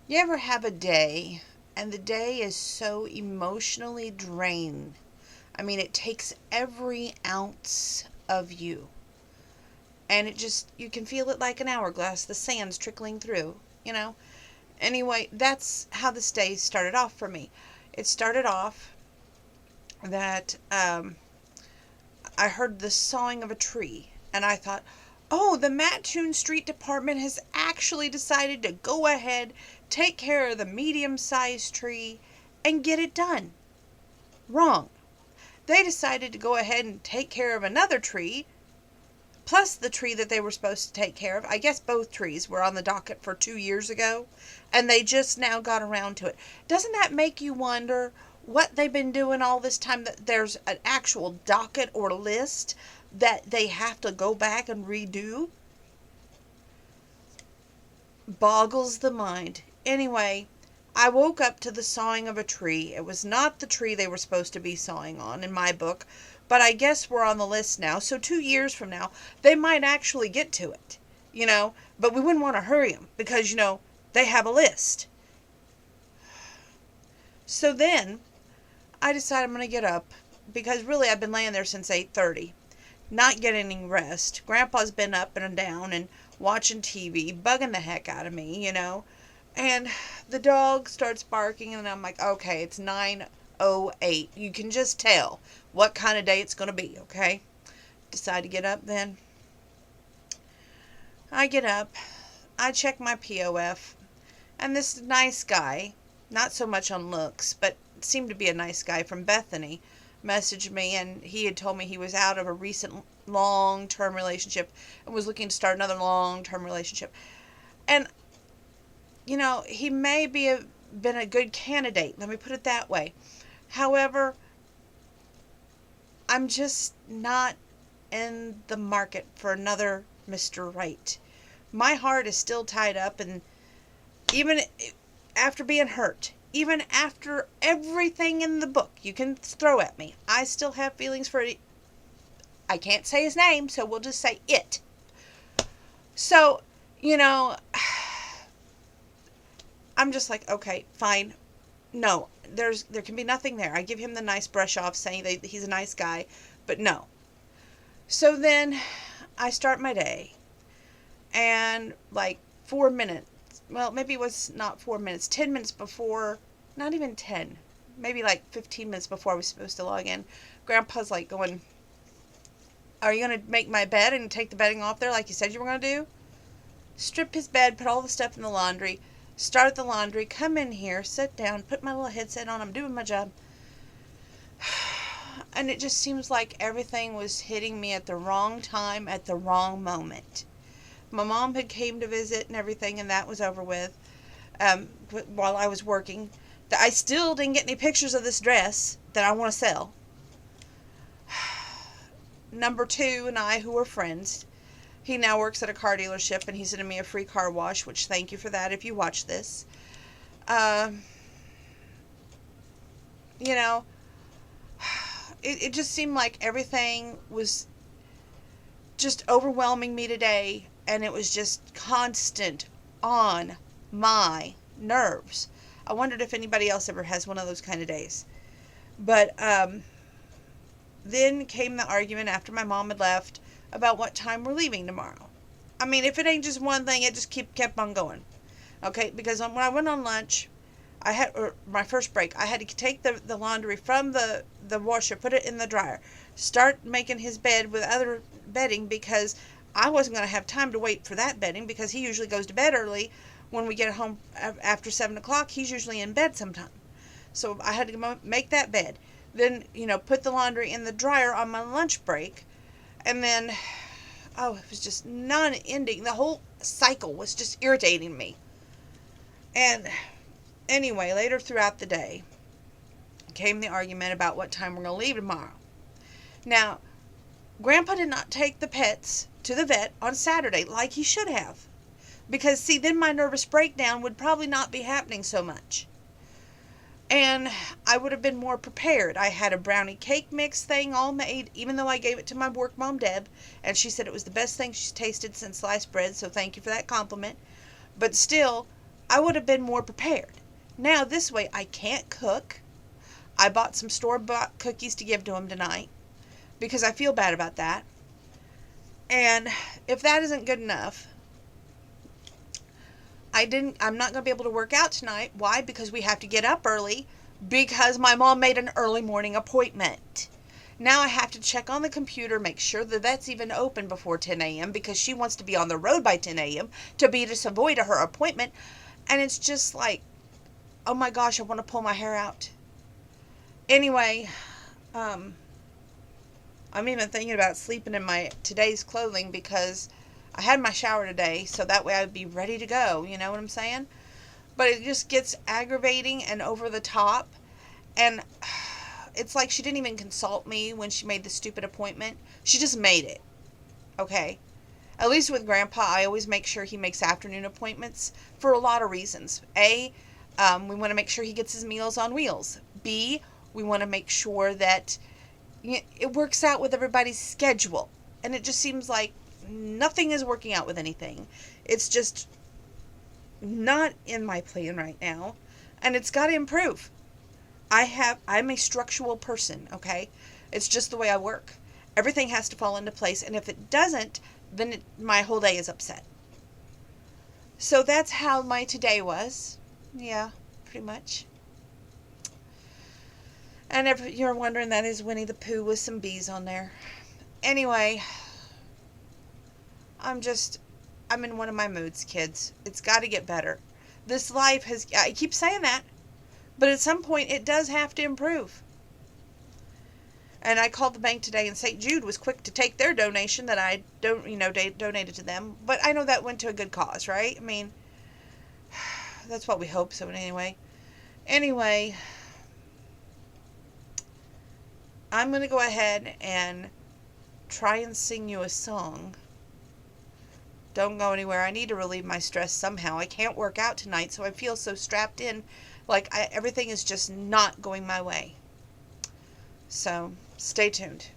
You ever have a day and the day is so emotionally drained? I mean, it takes every ounce of you. And it just, you can feel it like an hourglass, the sand's trickling through, you know? Anyway, that's how this day started off for me. It started off that I heard the sawing of a tree, and I thought, oh, the Mattoon Street Department has actually decided to go ahead, take care of the medium sized tree, and get it done. Wrong. They decided to go ahead and take care of another tree, plus the tree that they were supposed to take care of. I guess both trees were on the docket for 2 years ago, and they just now got around to it. Doesn't that make you wonder what they've been doing all this time? That there's an actual docket or list that they have to go back and redo? Boggles the mind. Anyway, I woke up to the sawing of a tree. It was not the tree they were supposed to be sawing on in my book, but I guess we're on the list now. So 2 years from now, they might actually get to it, but we wouldn't want to hurry them because, they have a list. So then I decided I'm going to get up because really I've been laying there since 8:30, not getting any rest. Grandpa's been up and down and watching TV, bugging the heck out of me. And the dog starts barking, and I'm like, okay, it's 9:08. You can just tell what kind of day it's going to be, okay? Decide to get up then. I get up. I check my POF. And this nice guy, not so much on looks, but seemed to be a nice guy from Bethany, messaged me, and he had told me he was out of a recent long-term relationship and was looking to start another long-term relationship. And he may been a good candidate. Let me put it that way. However, I'm just not in the market for another Mr. Right. My heart is still tied up, and even after being hurt, even after everything in the book you can throw at me, I still have feelings for it. I can't say his name, so we'll just say it. So, I'm just like, okay, fine. No, there can be nothing there. I give him the nice brush off saying that he's a nice guy, but no. So then I start my day, and like 4 minutes, well, maybe it was not 4 minutes, 10 minutes before, not even 10, maybe like 15 minutes before I was supposed to log in, Grandpa's like going, are you going to make my bed and take the bedding off there like you said you were going to do? Strip his bed, put all the stuff in the laundry, start the laundry, come in here, sit down, put my little headset on, I'm doing my job. And it just seems like everything was hitting me at the wrong time, at the wrong moment. My mom had came to visit and everything, and that was over with while I was working. I still didn't get any pictures of this dress that I want to sell. Number two and I, who are friends, he now works at a car dealership, and he's sending me a free car wash, which thank you for that if you watch this. It just seemed like everything was just overwhelming me today, and it was just constant on my nerves. I wondered if anybody else ever has one of those kind of days. But then came the argument after my mom had left about what time we're leaving tomorrow. I mean, if it ain't just one thing, it just kept on going. Okay, because when I went on lunch, my first break, I had to take the laundry from the washer, put it in the dryer, start making his bed with other bedding, because I wasn't going to have time to wait for that bedding, because he usually goes to bed early. When we get home after 7 o'clock, he's usually in bed sometime. So I had to make that bed. Then, put the laundry in the dryer on my lunch break. And then, it was just non-ending. The whole cycle was just irritating me. And anyway, later throughout the day came the argument about what time we're going to leave tomorrow. Now, Grandpa did not take the pets to the vet on Saturday like he should have. Because, see, then my nervous breakdown would probably not be happening so much. And I would have been more prepared. I had a brownie cake mix thing all made, even though I gave it to my work mom, Deb, and she said it was the best thing she's tasted since sliced bread, so thank you for that compliment. But still, I would have been more prepared. Now, this way, I can't cook. I bought some store-bought cookies to give to him tonight because I feel bad about that. And if that isn't good enough, I'm not going to be able to work out tonight. Why? Because we have to get up early because my mom made an early morning appointment. Now I have to check on the computer, make sure that that's even open before 10 a.m. because she wants to be on the road by 10 a.m. to be to Savoy to her appointment. And it's just like, oh my gosh, I want to pull my hair out. Anyway, I'm even thinking about sleeping in my today's clothing because I had my shower today, so that way I would be ready to go. You know what I'm saying? But it just gets aggravating and over the top. And it's like she didn't even consult me when she made the stupid appointment. She just made it. Okay? At least with Grandpa, I always make sure he makes afternoon appointments for a lot of reasons. A, we want to make sure he gets his meals on wheels. B, we want to make sure that it works out with everybody's schedule. And it just seems like nothing is working out with anything. It's just not in my plan right now. And it's got to improve. I'm a structural person, okay? It's just the way I work. Everything has to fall into place. And if it doesn't, then my whole day is upset. So that's how my today was. Yeah, pretty much. And if you're wondering, that is Winnie the Pooh with some bees on there. Anyway, I'm in one of my moods, kids. It's got to get better. This life I keep saying that, but at some point it does have to improve. And I called the bank today, and St. Jude was quick to take their donation that I donated to them. But I know that went to a good cause, right? I mean, that's what we hope so anyway. Anyway, I'm going to go ahead and try and sing you a song. Don't go anywhere. I need to relieve my stress somehow. I can't work out tonight, so I feel so strapped in, like everything is just not going my way. So, stay tuned.